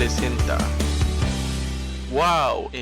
presenta WowMX.tv.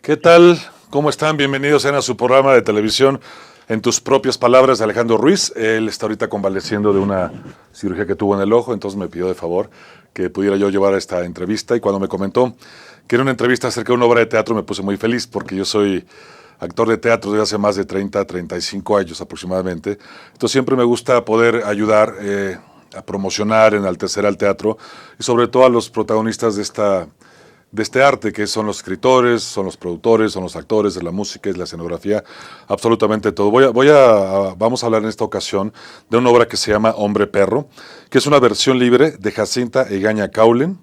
¿Qué tal? ¿Cómo están? Bienvenidos a su programa de televisión En tus propias palabras de Alejandro Ruiz. Él está ahorita convaleciendo de una cirugía que tuvo en el ojo, entonces me pidió de favor que pudiera yo llevar esta entrevista, y cuando me comentó que era una entrevista acerca de una obra de teatro me puse muy feliz, porque yo soy actor de teatro desde hace más de 35 años aproximadamente. Entonces siempre me gusta poder ayudar a promocionar, enaltecer al teatro y sobre todo a los protagonistas de este arte, que son los escritores, son los productores, son los actores de la música, es la escenografía, absolutamente todo. Vamos a hablar en esta ocasión de una obra que se llama Hombre Perro, que es una versión libre de Jacinta Egaña Caulen.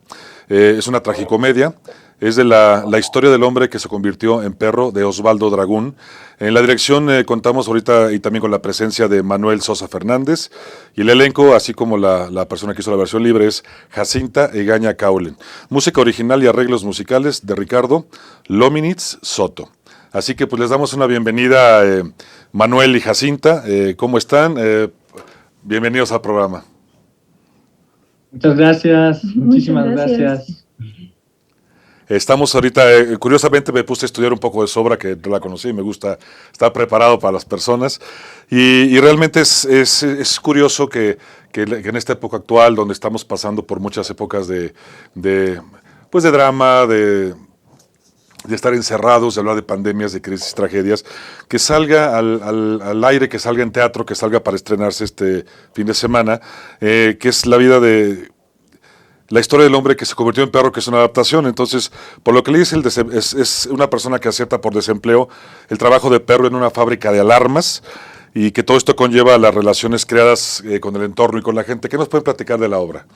Es una tragicomedia. Es de la historia del hombre que se convirtió en perro, de Osvaldo Dragún. En la dirección contamos ahorita y también con la presencia de Manuel Sosa Fernández, y el elenco, así como la persona que hizo la versión libre, es Jacinta Egaña Caulen. Música original y arreglos musicales de Ricardo Lominitz Soto. Así que pues les damos una bienvenida, Manuel y Jacinta. ¿Cómo están? Bienvenidos al programa. Muchas gracias, muchísimas gracias. Estamos ahorita, curiosamente me puse a estudiar un poco de su obra, que no la conocí y me gusta estar preparado para las personas, y realmente es curioso que en esta época actual, donde estamos pasando por muchas épocas de drama, de estar encerrados, de hablar de pandemias, de crisis, tragedias, que salga al aire, que salga en teatro, que salga para estrenarse este fin de semana, que es la historia del hombre que se convirtió en perro, que es una adaptación. Entonces, por lo que le dice, es una persona que acepta por desempleo el trabajo de perro en una fábrica de alarmas, y que todo esto conlleva las relaciones creadas con el entorno y con la gente. ¿Qué nos pueden platicar de la obra?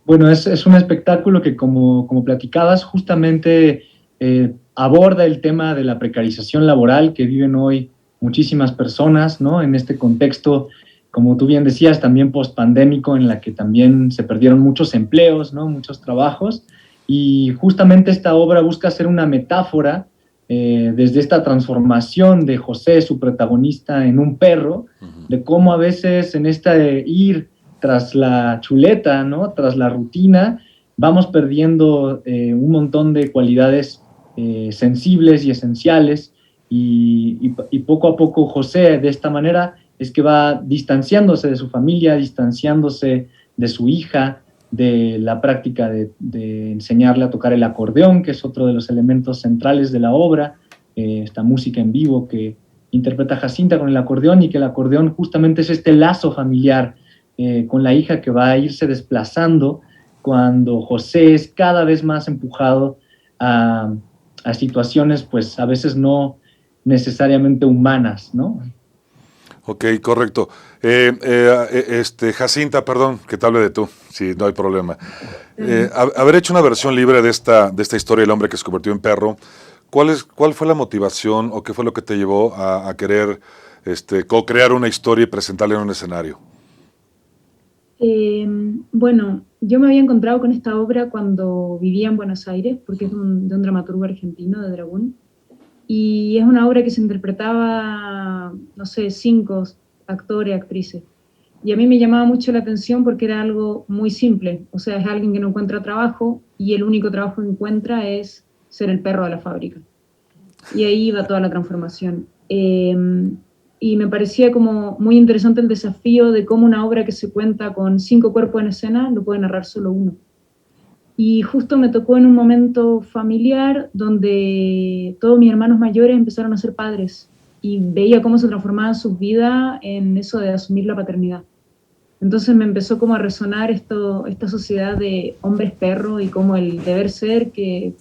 Bueno, es un espectáculo que, como platicabas, justamente aborda el tema de la precarización laboral que viven hoy muchísimas personas, ¿no? En este contexto, como tú bien decías, también post-pandémico, en la que también se perdieron muchos empleos, ¿no? Muchos trabajos, y justamente esta obra busca ser una metáfora desde esta transformación de José, su protagonista, en un perro, de cómo a veces en ir tras la chuleta, ¿no? Tras la rutina, vamos perdiendo un montón de cualidades sensibles y esenciales, y poco a poco José, de esta manera, es que va distanciándose de su familia, distanciándose de su hija, de la práctica de enseñarle a tocar el acordeón, que es otro de los elementos centrales de la obra, esta música en vivo que interpreta Jacinta con el acordeón, y que el acordeón justamente es este lazo familiar con la hija que va a irse desplazando cuando José es cada vez más empujado a situaciones, pues a veces no necesariamente humanas, ¿no? Ok, correcto. Jacinta, perdón, que te hable de tú, sí, no hay problema. Haber hecho una versión libre de esta historia del hombre que se convirtió en perro, ¿cuál fue la motivación o qué fue lo que te llevó a querer co-crear una historia y presentarla en un escenario? Bueno, yo me había encontrado con esta obra cuando vivía en Buenos Aires, porque es de un dramaturgo argentino, de Dragún, y es una obra que se interpretaba, no sé, 5 actores, actrices. Y a mí me llamaba mucho la atención porque era algo muy simple. O sea, es alguien que no encuentra trabajo, y el único trabajo que encuentra es ser el perro de la fábrica. Y ahí va toda la transformación. Y me parecía como muy interesante el desafío de cómo una obra que se cuenta con 5 cuerpos en escena lo puede narrar solo uno. Y justo me tocó en un momento familiar donde todos mis hermanos mayores empezaron a ser padres, y veía cómo se transformaban sus vidas en eso de asumir la paternidad. Entonces me empezó como a resonar esta sociedad de hombres perro, y como el deber ser, que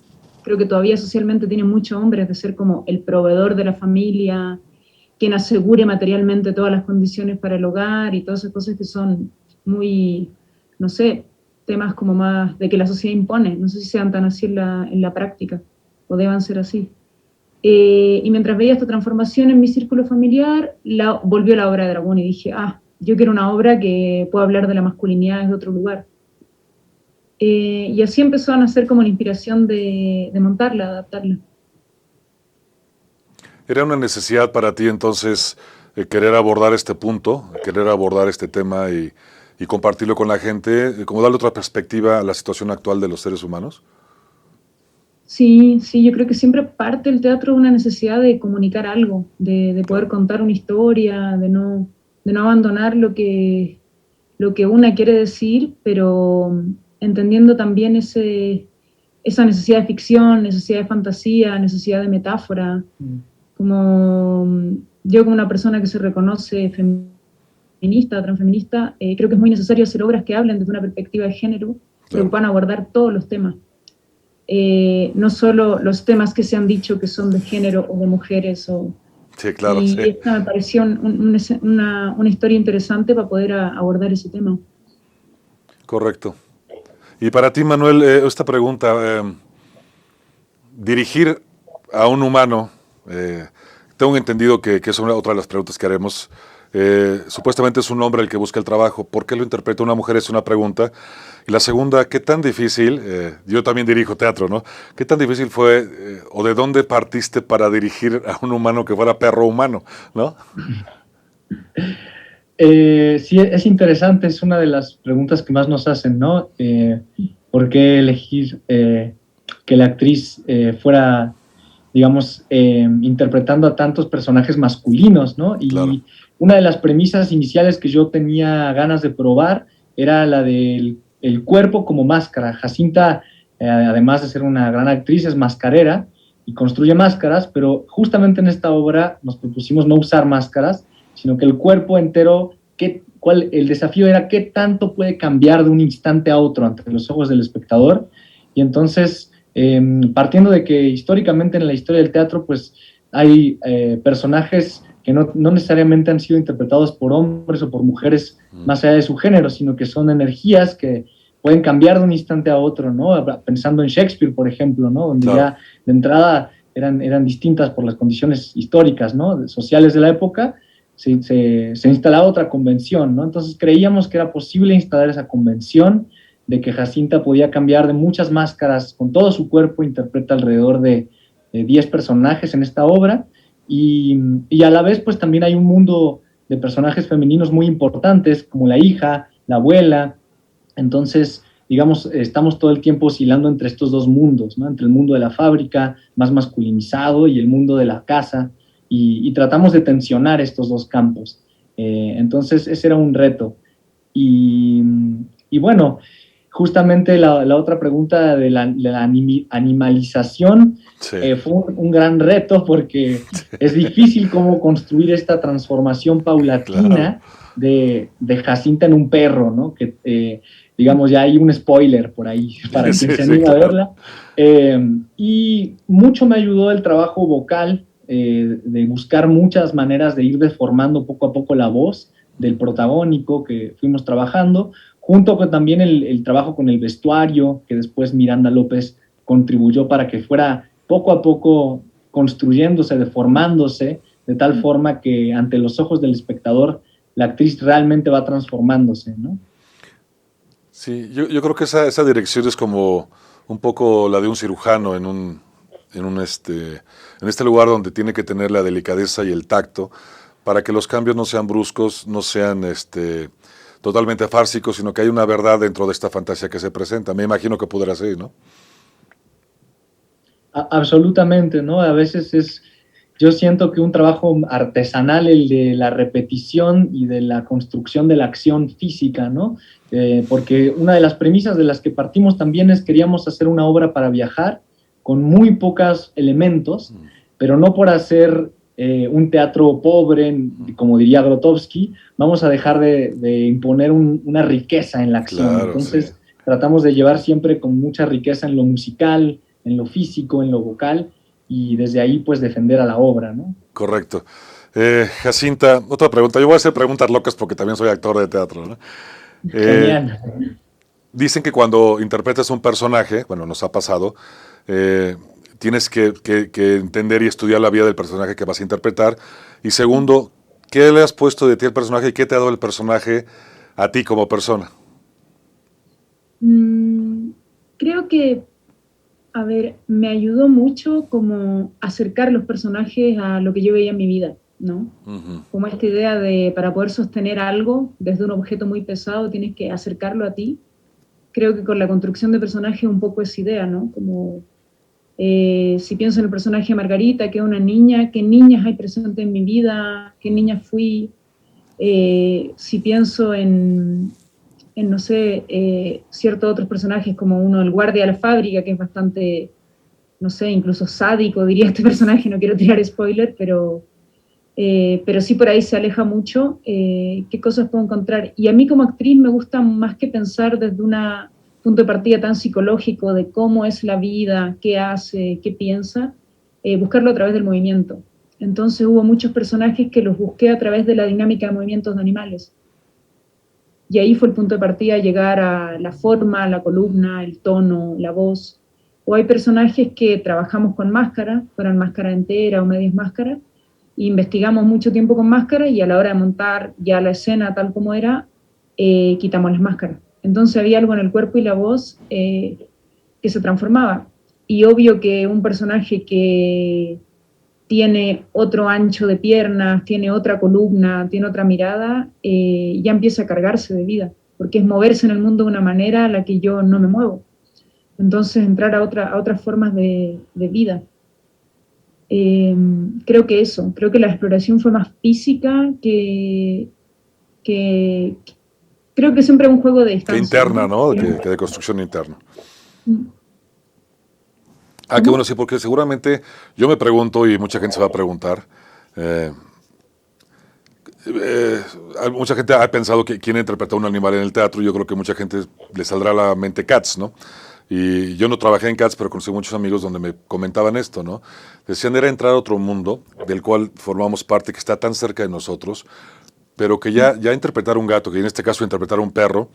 creo que todavía socialmente tiene muchos hombres, de ser como el proveedor de la familia, quien asegure materialmente todas las condiciones para el hogar y todas esas cosas que son muy, no sé, temas como más de que la sociedad impone. No sé si sean tan así en la práctica o deban ser así. Y mientras veía esta transformación en mi círculo familiar, volvió la obra de Dragón y dije, yo quiero una obra que pueda hablar de la masculinidad desde otro lugar. Y así empezó a nacer como la inspiración de montarla, adaptarla. ¿Era una necesidad para ti entonces querer abordar este punto, querer abordar este tema y compartirlo con la gente, como darle otra perspectiva a la situación actual de los seres humanos? Sí, yo creo que siempre parte el teatro de una necesidad de comunicar algo, de poder contar una historia, de no abandonar lo que una quiere decir, pero entendiendo también esa necesidad de ficción, necesidad de fantasía, necesidad de metáfora. Yo como una persona que se reconoce feminista, transfeminista, creo que es muy necesario hacer obras que hablen desde una perspectiva de género, pero que puedan abordar todos los temas. No solo los temas que se han dicho que son de género o de mujeres. Sí, claro. Y esta me pareció una historia interesante para poder abordar ese tema. Correcto. Y para ti, Manuel, esta pregunta, dirigir a un humano, tengo entendido que es otra de las preguntas que haremos. Supuestamente es un hombre el que busca el trabajo. ¿Por qué lo interpreta una mujer? Es una pregunta. Y la segunda, ¿qué tan difícil, yo también dirijo teatro, ¿no? ¿Qué tan difícil fue o de dónde partiste para dirigir a un humano que fuera perro humano, ¿no? Sí, es interesante, es una de las preguntas que más nos hacen, ¿no? ¿Por qué elegir que la actriz fuera, digamos, interpretando a tantos personajes masculinos, ¿no? Y claro, una de las premisas iniciales que yo tenía ganas de probar era la del cuerpo como máscara. Jacinta, además de ser una gran actriz, es mascarera y construye máscaras, pero justamente en esta obra nos propusimos no usar máscaras, sino que el cuerpo entero, el desafío era qué tanto puede cambiar de un instante a otro ante los ojos del espectador. Y entonces, partiendo de que históricamente en la historia del teatro, pues hay personajes que no necesariamente han sido interpretados por hombres o por mujeres más allá de su género, sino que son energías que pueden cambiar de un instante a otro, ¿no? Pensando en Shakespeare, por ejemplo, ¿no? Donde claro, ya de entrada eran distintas por las condiciones históricas, ¿no? Sociales de la época, se instalaba otra convención, ¿no? Entonces creíamos que era posible instalar esa convención de que Jacinta podía cambiar de muchas máscaras con todo su cuerpo, interpreta alrededor de 10 personajes en esta obra, y a la vez pues también hay un mundo de personajes femeninos muy importantes, como la hija, la abuela. Entonces, digamos, estamos todo el tiempo oscilando entre estos dos mundos, ¿no? Entre el mundo de la fábrica, más masculinizado, y el mundo de la casa, y tratamos de tensionar estos dos campos. Entonces, ese era un reto. Y bueno, justamente la otra pregunta de la animalización, sí, fue un gran reto, porque es difícil cómo construir esta transformación paulatina, claro, de Jacinta en un perro, ¿no? Que digamos, ya hay un spoiler por ahí para quien se anime a verla. Y mucho me ayudó el trabajo vocal, de buscar muchas maneras de ir deformando poco a poco la voz del protagónico que fuimos trabajando, junto con también el trabajo con el vestuario, que después Miranda López contribuyó para que fuera poco a poco construyéndose, deformándose, de tal forma que ante los ojos del espectador la actriz realmente va transformándose, ¿no? Sí, yo creo que esa dirección es como un poco la de un cirujano en este lugar donde tiene que tener la delicadeza y el tacto para que los cambios no sean bruscos, no sean totalmente fársicos, sino que hay una verdad dentro de esta fantasía que se presenta. Me imagino que podrá ser, ¿no? Absolutamente, ¿no? A veces yo siento que un trabajo artesanal, el de la repetición y de la construcción de la acción física, ¿no? Porque una de las premisas de las que partimos también es queríamos hacer una obra para viajar con muy pocos elementos, pero no por hacer un teatro pobre, como diría Grotowski, vamos a dejar de imponer una riqueza en la acción. Claro, entonces, sí, tratamos de llevar siempre con mucha riqueza en lo musical, en lo físico, en lo vocal, y desde ahí pues defender a la obra, ¿no? Correcto. Jacinta, otra pregunta. Yo voy a hacer preguntas locas porque también soy actor de teatro, ¿no? Genial. Dicen que cuando interpretas un personaje, bueno, nos ha pasado, tienes que entender y estudiar la vida del personaje que vas a interpretar. Y segundo, ¿qué le has puesto de ti al personaje y qué te ha dado el personaje a ti como persona? Creo que, a ver, me ayudó mucho como acercar los personajes a lo que yo veía en mi vida, ¿no? Uh-huh. Como esta idea de, para poder sostener algo desde un objeto muy pesado, tienes que acercarlo a ti. Creo que con la construcción de personajes un poco esa idea, ¿no? Como si pienso en el personaje de Margarita, que es una niña, ¿qué niñas hay presentes en mi vida? ¿Qué niña fui? Si pienso en no sé, ciertos otros personajes, como uno, el guardia de la fábrica, que es bastante, no sé, incluso sádico, diría este personaje, no quiero tirar spoiler, pero sí por ahí se aleja mucho, qué cosas puedo encontrar. Y a mí como actriz me gusta más que pensar desde un punto de partida tan psicológico de cómo es la vida, qué hace, qué piensa, buscarlo a través del movimiento. Entonces hubo muchos personajes que los busqué a través de la dinámica de movimientos de animales. Y ahí fue el punto de partida, llegar a la forma, la columna, el tono, la voz. O hay personajes que trabajamos con máscara, fueran máscara entera o medias máscaras, e investigamos mucho tiempo con máscara y a la hora de montar ya la escena tal como era, quitamos las máscaras. Entonces había algo en el cuerpo y la voz que se transformaba. Y obvio que un personaje que tiene otro ancho de piernas, tiene otra columna, tiene otra mirada, ya empieza a cargarse de vida, porque es moverse en el mundo de una manera a la que yo no me muevo. Entonces entrar a otras formas de vida. Creo que la exploración fue más física que creo que siempre es un juego de distancia. Que interna, ¿no? Que de construcción interna. Ah, qué bueno, sí, porque seguramente yo me pregunto y mucha gente se va a preguntar. Mucha gente ha pensado que quién interpreta a un animal en el teatro. Yo creo que mucha gente le saldrá a la mente Cats, ¿no? Y yo no trabajé en Cats, pero conocí muchos amigos donde me comentaban esto, ¿no? Decían, era entrar a otro mundo del cual formamos parte, que está tan cerca de nosotros, pero que ya interpretar un gato, que en este caso interpretar un perro,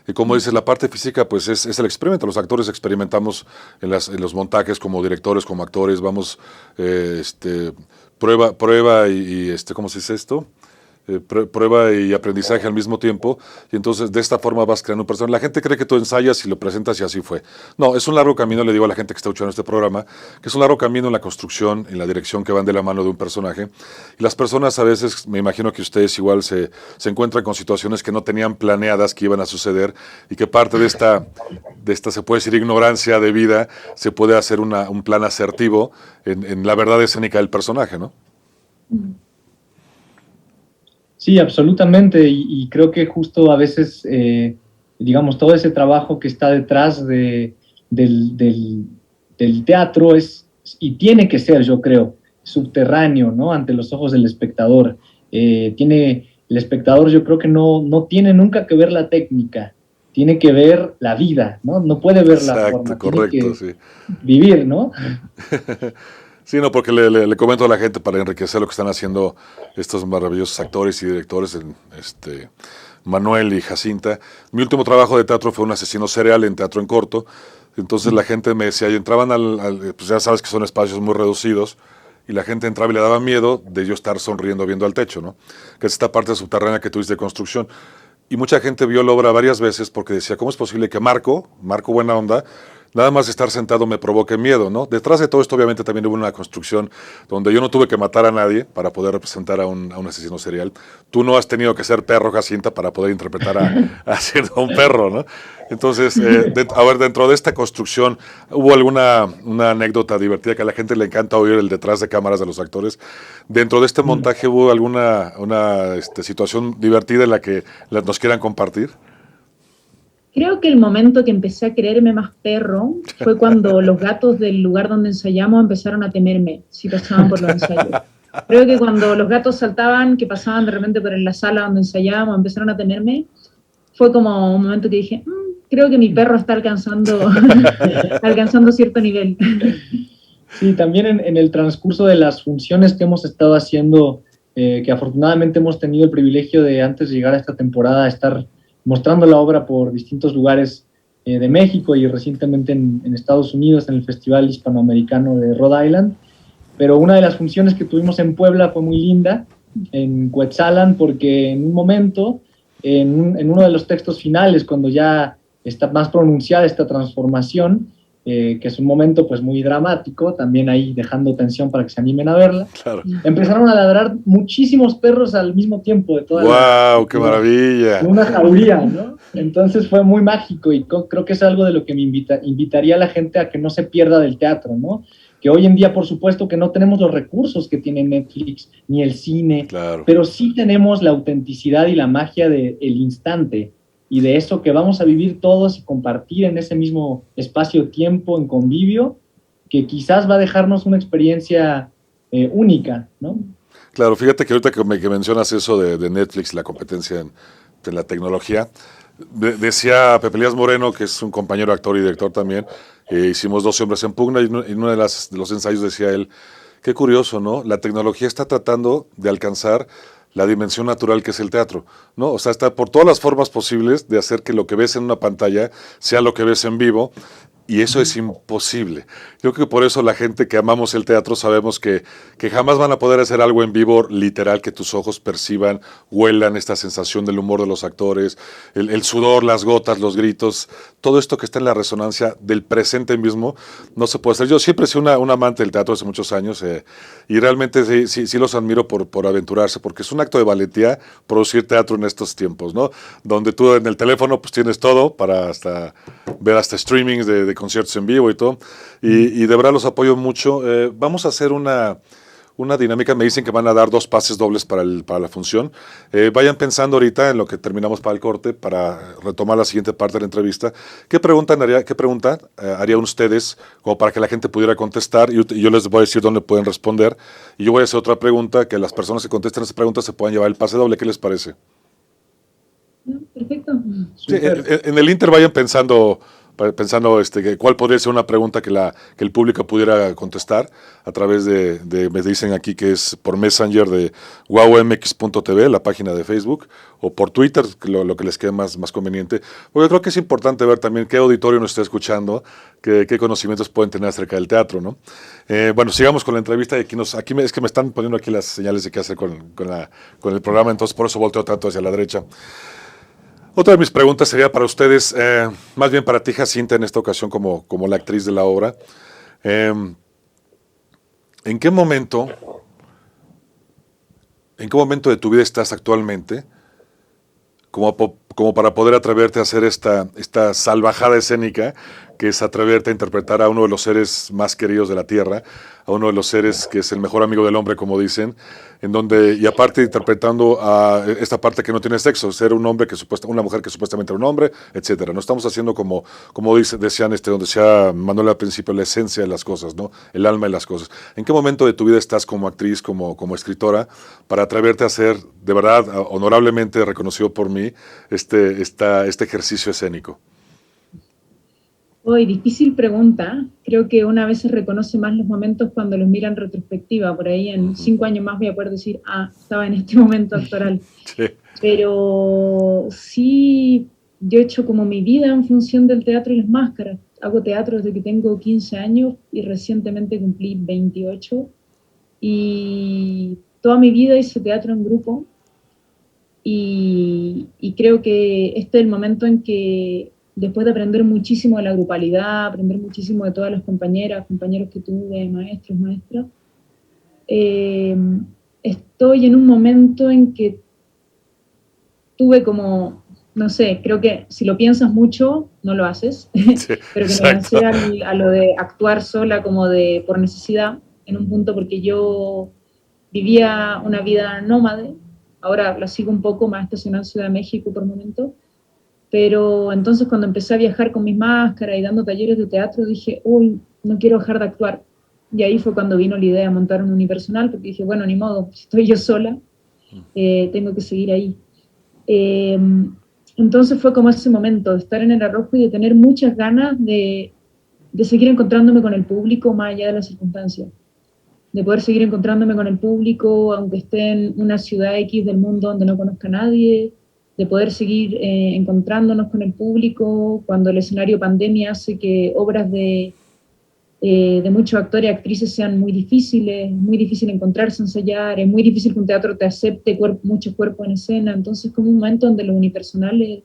y como dices, la parte física pues es el experimento. Los actores experimentamos en los montajes como directores, como actores, vamos, prueba y ¿cómo se dice esto? Prueba y aprendizaje al mismo tiempo, y entonces de esta forma vas creando un personaje. La gente cree que tú ensayas y lo presentas y así fue. No, es un largo camino, le digo a la gente que está escuchando este programa, que es un largo camino en la construcción, en la dirección que van de la mano de un personaje, y las personas a veces, me imagino que ustedes igual se encuentran con situaciones que no tenían planeadas que iban a suceder, y que parte de esta se puede decir ignorancia de vida, se puede hacer un plan asertivo en la verdad escénica del personaje, ¿no? Sí, absolutamente, y creo que justo a veces, digamos, todo ese trabajo que está detrás del teatro y tiene que ser, yo creo, subterráneo, ¿no? Ante los ojos del espectador. El espectador, yo creo que no tiene nunca que ver la técnica, tiene que ver la vida, ¿no? No puede ver la forma. Exacto, correcto, sí. Vivir, ¿no? Sí, no, porque le comento a la gente para enriquecer lo que están haciendo estos maravillosos actores y directores, Manuel y Jacinta. Mi último trabajo de teatro fue un asesino serial en teatro en corto. Entonces la gente me decía, y entraban pues ya sabes que son espacios muy reducidos, y la gente entraba y le daba miedo de yo estar sonriendo viendo al techo, ¿no? Que es esta parte subterránea que tuviste de construcción. Y mucha gente vio la obra varias veces porque decía, ¿cómo es posible que Marco buena onda, nada más estar sentado me provoque miedo, ¿no? Detrás de todo esto obviamente también hubo una construcción donde yo no tuve que matar a nadie para poder representar a un asesino serial. Tú no has tenido que ser perro, Jacinta, para poder interpretar a un perro, ¿no? Entonces, a ver, dentro de esta construcción, ¿hubo una anécdota divertida que a la gente le encanta oír el detrás de cámaras de los actores? Dentro de este montaje, ¿hubo alguna situación divertida en la que nos quieran compartir? Creo que el momento que empecé a creerme más perro fue cuando los gatos del lugar donde ensayamos empezaron a temerme si pasaban por los ensayos. Creo que cuando los gatos saltaban, que pasaban de repente por la sala donde ensayábamos, empezaron a temerme, fue como un momento que dije, creo que mi perro está alcanzando cierto nivel. Sí, también en el transcurso de las funciones que hemos estado haciendo que afortunadamente hemos tenido el privilegio de, antes de llegar a esta temporada, estar mostrando la obra por distintos lugares de México y recientemente en Estados Unidos, en el Festival Hispanoamericano de Rhode Island. Pero una de las funciones que tuvimos en Puebla fue muy linda, en Cuetzalan, porque en un momento, en uno de los textos finales, cuando ya está más pronunciada esta transformación, que es un momento pues muy dramático, también ahí dejando tensión para que se animen a verla, Claro. empezaron a ladrar muchísimos perros al mismo tiempo. De toda ¡Wow! ¡Qué maravilla! Una jauría, ¿no? Entonces fue muy mágico y creo que es algo de lo que me invitaría a la gente a que no se pierda del teatro, ¿no? Que hoy en día, por supuesto, que no tenemos los recursos que tiene Netflix ni el cine, Claro. pero sí tenemos la autenticidad y la magia del instante y de eso que vamos a vivir todos y compartir en ese mismo espacio-tiempo, en convivio, que quizás va a dejarnos una experiencia única, ¿no? Claro, fíjate que ahorita que mencionas eso de Netflix, la competencia en la tecnología, decía Pepe Elías Moreno, que es un compañero actor y director también, hicimos 12 hombres en pugna y en uno de los ensayos decía él, qué curioso, ¿no? La tecnología está tratando de alcanzar la dimensión natural que es el teatro, ¿no? O sea, está por todas las formas posibles de hacer que lo que ves en una pantalla sea lo que ves en vivo, y eso es imposible. Yo creo que por eso la gente que amamos el teatro sabemos que jamás van a poder hacer algo en vivo literal, que tus ojos perciban, huelan esta sensación del humor de los actores, el sudor, las gotas, los gritos, todo esto que está en la resonancia del presente mismo, no se puede hacer. Yo siempre he sido un amante del teatro hace muchos años y realmente sí los admiro por aventurarse, porque es un acto de valentía producir teatro en estos tiempos, ¿no? Donde tú en el teléfono pues tienes todo para ver hasta streamings de conciertos en vivo y todo, y de verdad los apoyo mucho. Vamos a hacer una dinámica, me dicen que van a dar 2 pases dobles para la función. Vayan pensando ahorita en lo que terminamos para el corte, para retomar la siguiente parte de la entrevista. ¿Qué pregunta harían ustedes como para que la gente pudiera contestar? Y yo les voy a decir dónde pueden responder, y yo voy a hacer otra pregunta, que las personas que contesten esa pregunta se puedan llevar el pase doble. ¿Qué les parece? Perfecto. Sí, en el Inter vayan pensando cuál podría ser una pregunta que el público pudiera contestar a través me dicen aquí que es por Messenger de wowmx.tv, la página de Facebook, o por Twitter, lo que les quede más conveniente. Porque yo creo que es importante ver también qué auditorio nos está escuchando, qué conocimientos pueden tener acerca del teatro, ¿no? Bueno, sigamos con la entrevista. Y es que me están poniendo aquí las señales de qué hacer con el programa, entonces por eso volteo tanto hacia la derecha. Otra de mis preguntas sería para ustedes, más bien para ti, Jacinta, en esta ocasión como la actriz de la obra. ¿En qué momento de tu vida estás actualmente como para poder atreverte a hacer esta salvajada escénica, que es atreverte a interpretar a uno de los seres más queridos de la Tierra, a uno de los seres que es el mejor amigo del hombre, como dicen, y aparte interpretando a esta parte que no tiene sexo, ser un hombre una mujer que supuestamente era un hombre, etcétera? No estamos haciendo como decían donde decía Manuel al principio, la esencia de las cosas, ¿no? El alma de las cosas. ¿En qué momento de tu vida estás como actriz, como escritora, para atreverte a hacer, de verdad, honorablemente reconocido por mí, este ejercicio escénico? Hoy, difícil pregunta. Creo que una vez se reconoce más los momentos cuando los mira en retrospectiva. Por ahí en 5 años más voy a poder decir, estaba en este momento actoral. Sí. Pero sí, yo he hecho como mi vida en función del teatro y las máscaras. Hago teatro desde que tengo 15 años y recientemente cumplí 28. Y toda mi vida hice teatro en grupo. Y creo que este es el momento en que, después de aprender muchísimo de la grupalidad, aprender muchísimo de todas las compañeros que tuve, maestros, maestras, estoy en un momento en que tuve como, no sé, creo que si lo piensas mucho, no lo haces, Sí, pero que me lancé a lo de actuar sola como por necesidad, en un punto porque yo vivía una vida nómade, ahora la sigo un poco más estacionada en Ciudad de México por momento. Pero entonces cuando empecé a viajar con mis máscaras y dando talleres de teatro, dije, no quiero dejar de actuar. Y ahí fue cuando vino la idea de montar un unipersonal, porque dije, bueno, ni modo, si estoy yo sola, tengo que seguir ahí. Entonces fue como ese momento de estar en el arrojo y de tener muchas ganas de seguir encontrándome con el público más allá de las circunstancias. de poder seguir encontrándome con el público, aunque esté en una ciudad X del mundo donde no conozca a nadie, de poder seguir encontrándonos con el público cuando el escenario pandemia hace que obras de muchos actores y actrices sean muy difíciles, es muy difícil encontrarse, ensayar, es muy difícil que un teatro te acepte muchos cuerpos en escena, entonces como un momento donde lo unipersonal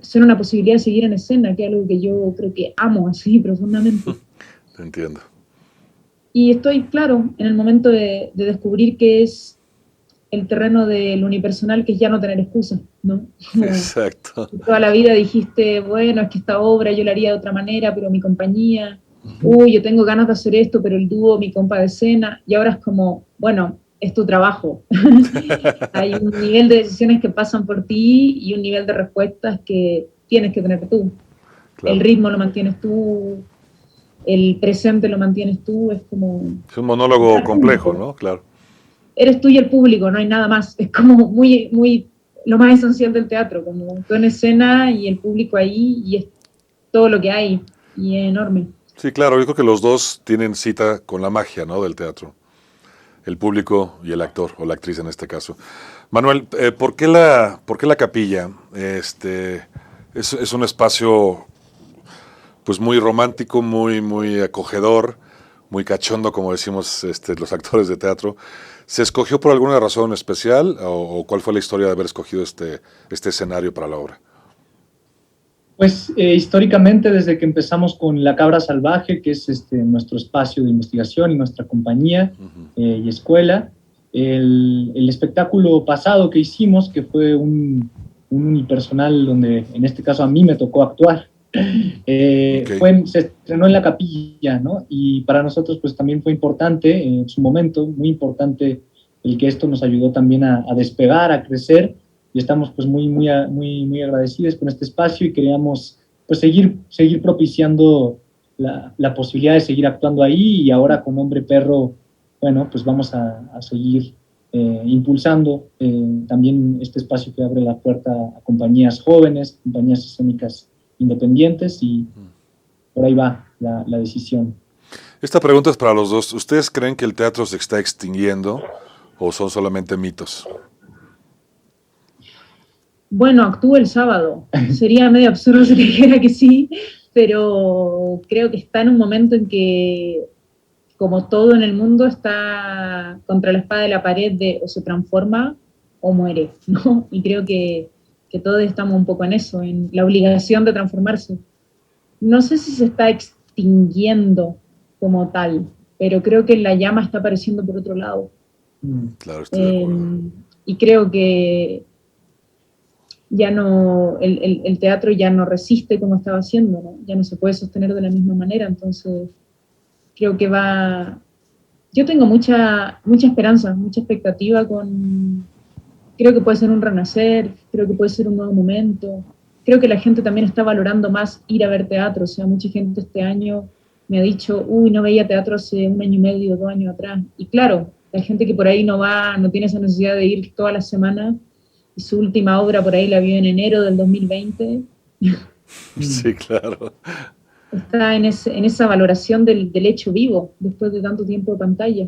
son una posibilidad de seguir en escena, que es algo que yo creo que amo así profundamente. Te entiendo. Y estoy, claro, en el momento de descubrir qué es el terreno del unipersonal, que es ya no tener excusas, ¿no? Exacto. Toda la vida dijiste, bueno, es que esta obra yo la haría de otra manera, pero mi compañía, yo tengo ganas de hacer esto, pero el dúo, mi compa de escena, y ahora es como, bueno, es tu trabajo. Hay un nivel de decisiones que pasan por ti y un nivel de respuestas que tienes que tener tú. Claro. El ritmo lo mantienes tú, el presente lo mantienes tú, es como... Es un monólogo complejo, ¿no? Claro. Eres tú y el público, no hay nada más. Es como muy, muy lo más esencial del teatro, como tú en escena y el público ahí, y es todo lo que hay, y es enorme. Sí, claro, yo creo que los dos tienen cita con la magia, ¿no?, del teatro. El público y el actor, o la actriz en este caso. Manuel, ¿por qué la capilla? Es un espacio pues muy romántico, muy acogedor, muy cachondo, como decimos los actores de teatro. ¿Se escogió por alguna razón especial o cuál fue la historia de haber escogido este escenario para la obra? Pues históricamente, desde que empezamos con La Cabra Salvaje, que es nuestro espacio de investigación y nuestra compañía y escuela, el espectáculo pasado que hicimos, que fue un unipersonal donde en este caso a mí me tocó actuar, se estrenó en la capilla, ¿no? Y para nosotros pues también fue importante en su momento, muy importante el que esto nos ayudó también a despegar, a crecer, y estamos pues muy agradecidos con este espacio y queríamos pues seguir propiciando la posibilidad de seguir actuando ahí, y ahora con Hombre Perro, bueno, pues vamos a seguir impulsando también este espacio que abre la puerta a compañías jóvenes, compañías escénicas independientes, y por ahí va la decisión. Esta pregunta es para los dos. ¿Ustedes creen que el teatro se está extinguiendo o son solamente mitos? Bueno, actúo el sábado. Sería medio absurdo si te dijera que sí, pero creo que está en un momento en que, como todo en el mundo, está contra la espada de la pared de o se transforma o muere, ¿no? Y creo que todos estamos un poco en eso, en la obligación de transformarse. No sé si se está extinguiendo como tal, pero creo que la llama está apareciendo por otro lado. Claro, estoy de acuerdo. Y creo que ya no, el teatro ya no resiste como estaba haciendo, ¿no? Ya no se puede sostener de la misma manera, entonces creo que yo tengo mucha esperanza, mucha expectativa creo que puede ser un renacer, creo que puede ser un nuevo momento, creo que la gente también está valorando más ir a ver teatro, o sea, mucha gente este año me ha dicho, no veía teatro hace 1 año y medio, 2 años atrás, y claro, la gente que por ahí no tiene esa necesidad de ir todas las semanas, y su última obra por ahí la vio en enero del 2020. Sí, claro. Está en esa valoración del hecho vivo, después de tanto tiempo de pantalla.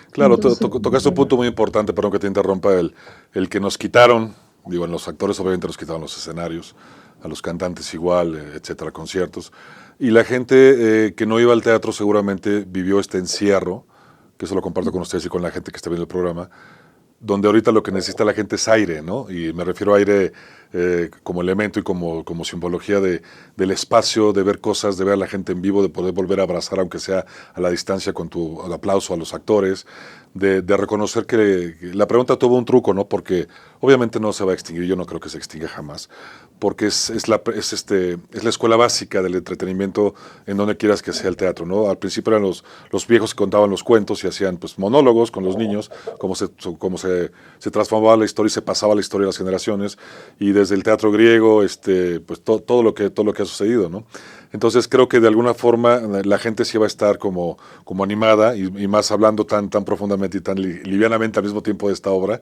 Claro, tocaste un punto muy importante, perdón que te interrumpa, el que nos quitaron, digo, en los actores obviamente nos quitaron los escenarios, a los cantantes igual, etcétera, conciertos, y la gente que no iba al teatro seguramente vivió este encierro, que eso lo comparto con ustedes y con la gente que está viendo el programa, donde ahorita lo que necesita la gente es aire, ¿no? Y me refiero a aire como elemento y como simbología del espacio, de ver cosas, de ver a la gente en vivo, de poder volver a abrazar, aunque sea a la distancia, con tu aplauso a los actores, de reconocer que la pregunta tuvo un truco, ¿no? Porque obviamente no se va a extinguir, yo no creo que se extinga jamás, porque es la escuela básica del entretenimiento en donde quieras que sea el teatro, ¿no? Al principio eran los viejos que contaban los cuentos y hacían pues monólogos con los niños, cómo se transformaba la historia y se pasaba la historia de las generaciones, y desde el teatro griego, pues todo lo que ha sucedido, ¿no? Entonces creo que de alguna forma la gente sí va a estar como animada y más hablando tan profundamente y tan livianamente al mismo tiempo de esta obra.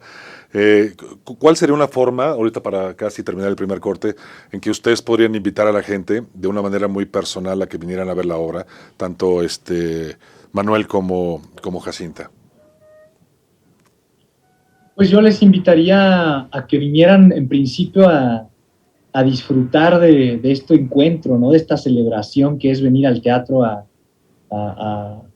¿Cuál sería una forma, ahorita para casi terminar el primer corte, en que ustedes podrían invitar a la gente de una manera muy personal a que vinieran a ver la obra, tanto Manuel como Jacinta? Pues yo les invitaría a que vinieran en principio a disfrutar de este encuentro, ¿no? De esta celebración que es venir al teatro a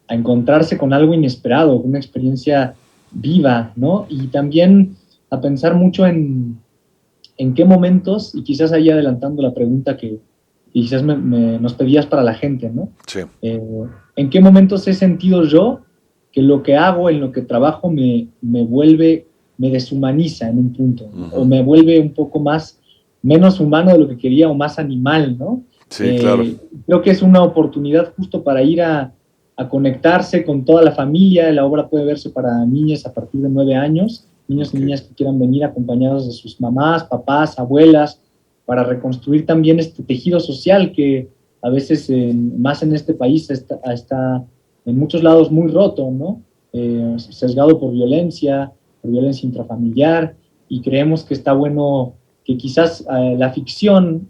encontrarse con algo inesperado, una experiencia viva, ¿no? Y también a pensar mucho en qué momentos, y quizás ahí adelantando la pregunta que quizás nos pedías para la gente, ¿no? Sí. ¿En qué momentos he sentido yo que lo que hago, en lo que trabajo, me deshumaniza en un punto, o me vuelve un poco menos humano de lo que quería o más animal, ¿no? Sí, claro. Creo que es una oportunidad justo para ir a conectarse con toda la familia. La obra puede verse para niñas a partir de 9 años, niños y niñas que quieran venir acompañados de sus mamás, papás, abuelas, para reconstruir también este tejido social que a veces, más en este país, está en muchos lados muy roto, ¿no? Sesgado por violencia intrafamiliar, y creemos que está bueno que quizás la ficción,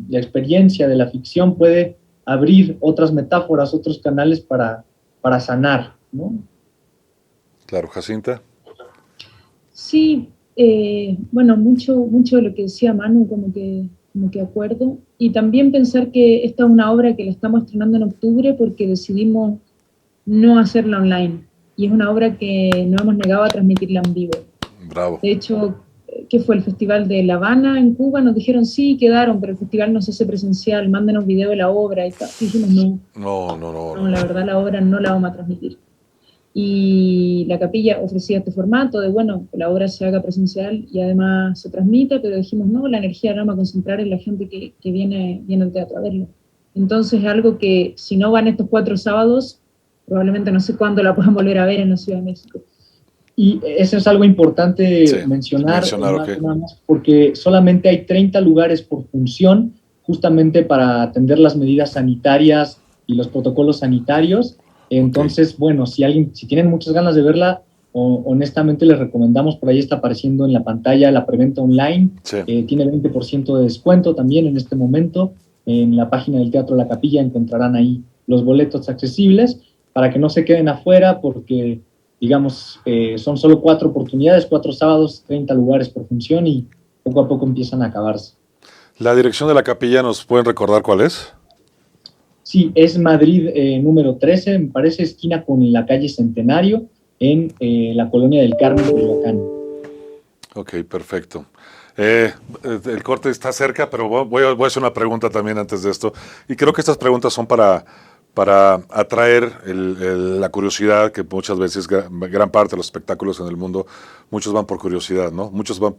la experiencia de la ficción puede abrir otras metáforas, otros canales para sanar, ¿no? Claro, Jacinta. Sí, bueno, mucho de lo que decía Manu, como que acuerdo, y también pensar que esta es una obra que la estamos estrenando en octubre porque decidimos no hacerla online, y es una obra que no hemos negado a transmitirla en vivo. Bravo. De hecho, ¿qué fue? El Festival de La Habana en Cuba, nos dijeron sí, quedaron, pero el festival no se hace presencial, mándenos video de la obra, y dijimos no, la verdad la obra no la vamos a transmitir. Y la capilla ofrecía este formato de, bueno, que la obra se haga presencial y además se transmita, pero dijimos, no, la energía la vamos a concentrar en la gente que viene al teatro a verlo. Entonces es algo que, si no van estos 4 sábados, probablemente no sé cuándo la puedan volver a ver en la Ciudad de México. Y eso es algo importante mencionar okay. Nada más, porque solamente hay 30 lugares por función, justamente para atender las medidas sanitarias y los protocolos sanitarios. Entonces, bueno, si tienen muchas ganas de verla, honestamente les recomendamos, por ahí está apareciendo en la pantalla la preventa online, tiene 20% de descuento también en este momento. En la página del Teatro La Capilla encontrarán ahí los boletos accesibles, para que no se queden afuera, porque, digamos, son solo 4 oportunidades, 4 sábados, 30 lugares por función, y poco a poco empiezan a acabarse. ¿La dirección de la capilla nos pueden recordar cuál es? Sí, es Madrid número 13, me parece, esquina con la calle Centenario, en la colonia del Carmen, Coyoacán. Ok, perfecto. El corte está cerca, pero voy a hacer una pregunta también antes de esto, y creo que estas preguntas son para atraer la curiosidad, que muchas veces, gran parte de los espectáculos en el mundo, muchos van por curiosidad, ¿no? Muchos van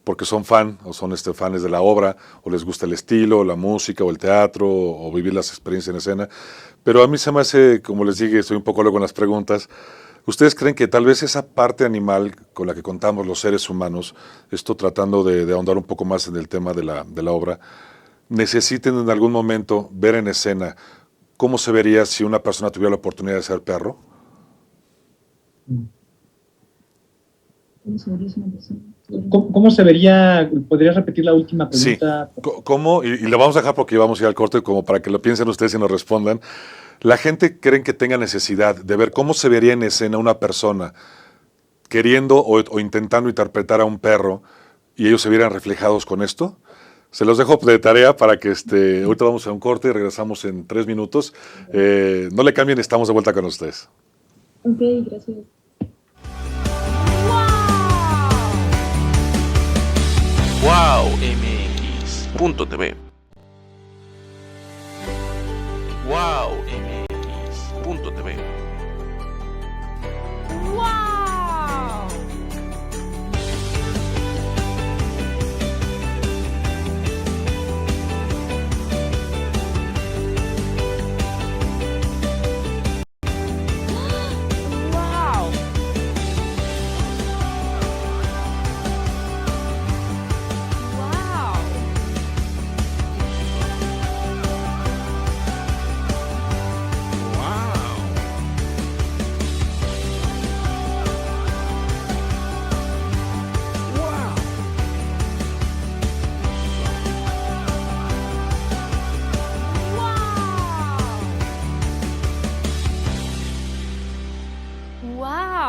porque son fan, o son fans de la obra, o les gusta el estilo, la música, o el teatro, o vivir las experiencias en escena. Pero a mí se me hace, como les dije, estoy un poco luego en las preguntas, ¿ustedes creen que tal vez esa parte animal con la que contamos los seres humanos, esto tratando de ahondar un poco más en el tema de la obra, necesiten en algún momento ver en escena cómo se vería si una persona tuviera la oportunidad de ser perro? ¿Cómo se vería? ¿Podrías repetir la última pregunta? Sí. ¿Cómo? Y lo vamos a dejar porque vamos a ir al corte, como para que lo piensen ustedes y nos respondan. ¿La gente creen que tenga necesidad de ver cómo se vería en escena una persona queriendo o intentando interpretar a un perro y ellos se vieran reflejados con esto? Se los dejo de tarea para que ahorita vamos a un corte y regresamos en 3 minutos. No le cambien, estamos de vuelta con ustedes. Ok, gracias. WowMX.tv. WowMX.tv.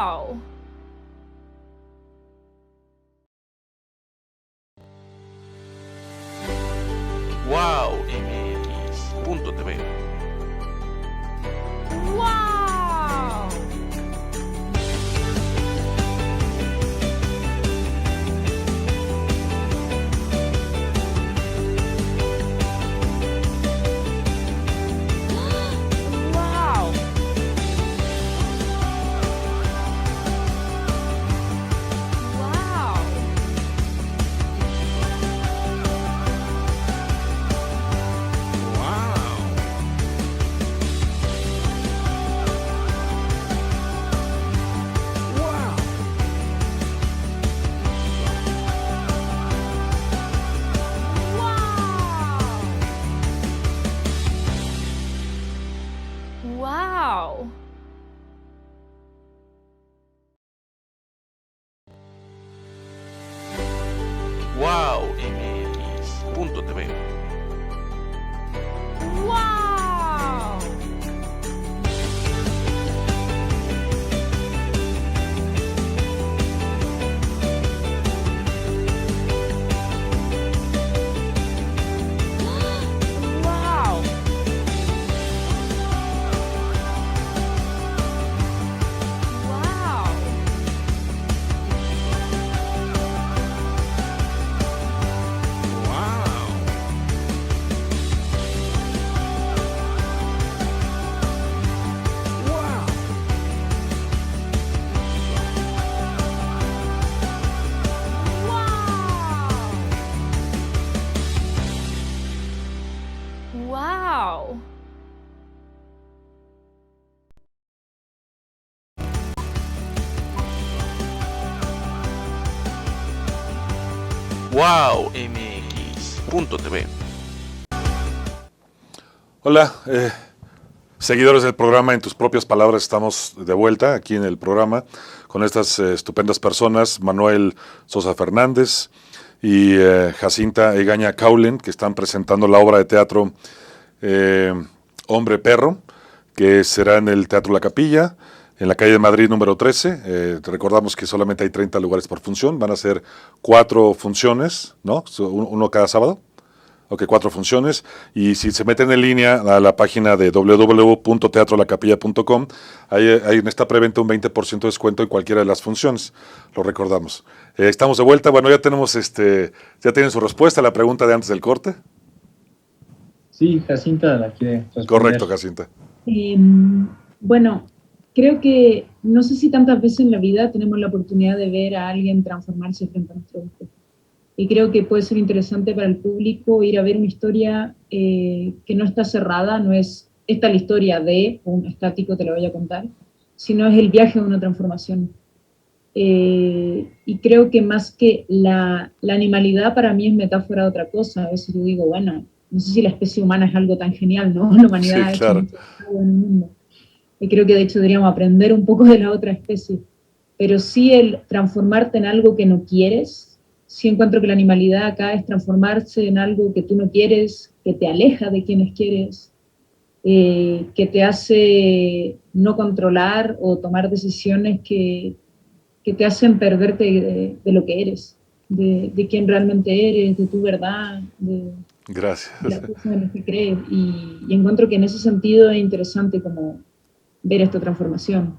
Wow. Wow MX.tv. Wow. Wow. Wow. Wow. Wow MX.tv. Wow. Wow. Wow. Wow. Wow MX.tv. Hola, seguidores del programa En Tus Propias Palabras, estamos de vuelta aquí en el programa con estas estupendas personas, Manuel Sosa Fernández y Jacinta Egaña Caulen, que están presentando la obra de teatro Hombre Perro, que será en el Teatro La Capilla, en la calle de Madrid número 13. Recordamos que solamente hay 30 lugares por función, van a ser 4 funciones, ¿no? Uno cada sábado. Ok, 4 funciones, y si se meten en línea a la página de www.teatrolacapilla.com, hay en esta preventa un 20% de descuento en cualquiera de las funciones, lo recordamos. Estamos de vuelta, bueno, ya tenemos, ya tienen su respuesta a la pregunta de antes del corte. Sí, Jacinta la quiere responder. Correcto, Jacinta. Bueno, creo que no sé si tantas veces en la vida tenemos la oportunidad de ver a alguien transformarse frente a nuestro espejo. Y creo que puede ser interesante para el público ir a ver una historia que no está cerrada, no es esta la historia de un estático, te lo voy a contar, sino es el viaje de una transformación. Y creo que más que la animalidad para mí es metáfora de otra cosa. A veces yo digo, bueno, no sé si la especie humana es algo tan genial, ¿no? La humanidad ha hecho mucho en el mundo. Y creo que de hecho deberíamos aprender un poco de la otra especie. Pero sí el transformarte en algo que no quieres. Sí encuentro que la animalidad acá es transformarse en algo que tú no quieres, que te aleja de quienes quieres, que te hace no controlar o tomar decisiones que te hacen perderte de lo que eres, de quién realmente eres, de tu verdad, de Gracias. las cosas en las que crees. Y encuentro que en ese sentido es interesante como ver esta transformación.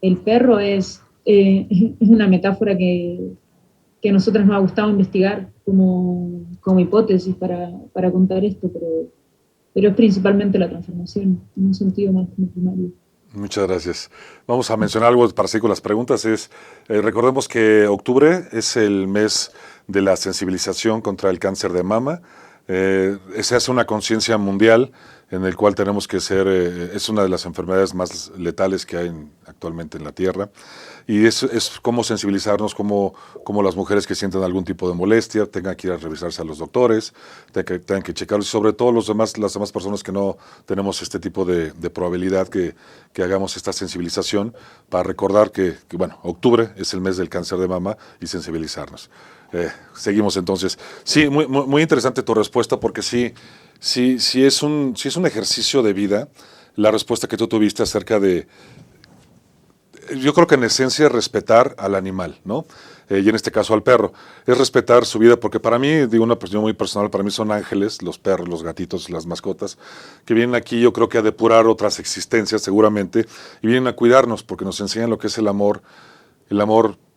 El perro es una metáfora que a nosotras nos ha gustado investigar como hipótesis para contar esto, pero es principalmente la transformación, en un sentido más como primario. Muchas gracias. Vamos a mencionar algo para seguir con las preguntas. Recordemos que octubre es el mes de la sensibilización contra el cáncer de mama. Se hace una conciencia mundial en el cual tenemos que ser, es una de las enfermedades más letales que hay actualmente en la Tierra, y es cómo sensibilizarnos, cómo las mujeres que sienten algún tipo de molestia tengan que ir a revisarse a los doctores, tengan que checarlos, y sobre todo las demás personas que no tenemos este tipo de probabilidad, que hagamos esta sensibilización para recordar que, bueno, octubre es el mes del cáncer de mama y sensibilizarnos. Seguimos entonces. Sí, muy interesante tu respuesta, porque sí es un ejercicio de vida la respuesta que tú tuviste acerca de yo creo que en esencia es respetar al animal, ¿no? Y en este caso al perro. Es respetar su vida, porque para mí, digo una opinión muy personal, para mí son ángeles, los perros, los gatitos, las mascotas, que vienen aquí yo creo que a depurar otras existencias seguramente, y vienen a cuidarnos, porque nos enseñan lo que es el amor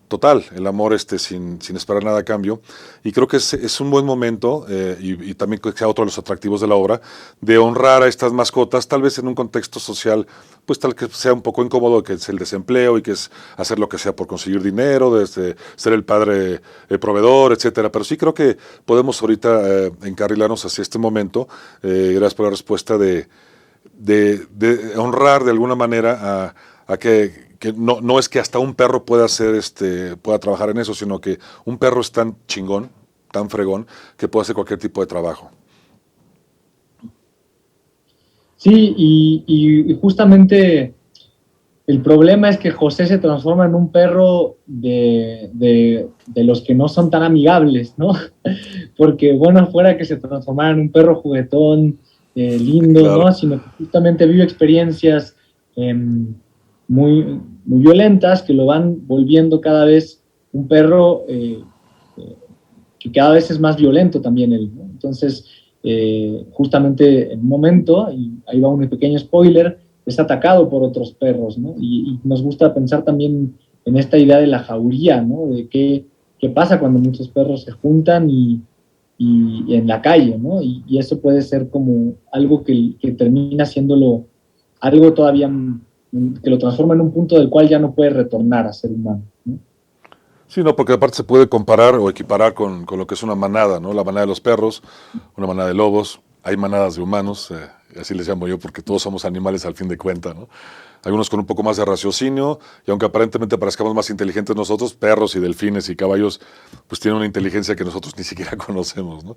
total, el amor sin esperar nada a cambio. Y creo que es un buen momento, y también que sea otro de los atractivos de la obra, de honrar a estas mascotas, tal vez en un contexto social, pues tal que sea un poco incómodo, que es el desempleo y que es hacer lo que sea por conseguir dinero, desde ser el padre proveedor, etcétera. Pero sí creo que podemos ahorita encarrilarnos hacia este momento, gracias por la respuesta, de honrar de alguna manera a que no es que hasta un perro pueda pueda trabajar en eso, sino que un perro es tan chingón, tan fregón, que puede hacer cualquier tipo de trabajo. Sí, y justamente el problema es que José se transforma en un perro de los que no son tan amigables, ¿no? Porque bueno, fuera que se transformara en un perro juguetón, lindo, Claro. ¿no? Sino que justamente vive experiencias muy, muy violentas que lo van volviendo cada vez un perro que cada vez es más violento también él, ¿no? Entonces, justamente en un momento, y ahí va un pequeño spoiler, es atacado por otros perros, ¿no? Y nos gusta pensar también en esta idea de la jauría, ¿no? De qué pasa cuando muchos perros se juntan y en la calle, ¿no? Y eso puede ser como algo que termina siéndolo algo todavía que lo transforma en un punto del cual ya no puede retornar a ser humano, ¿no? Sí, no, porque aparte se puede comparar o equiparar con lo que es una manada, ¿no? La manada de los perros, una manada de lobos, hay manadas de humanos, así les llamo yo, porque todos somos animales al fin de cuentas, ¿no? Algunos con un poco más de raciocinio, y aunque aparentemente parezcamos más inteligentes nosotros, perros y delfines y caballos, pues tienen una inteligencia que nosotros ni siquiera conocemos, ¿no?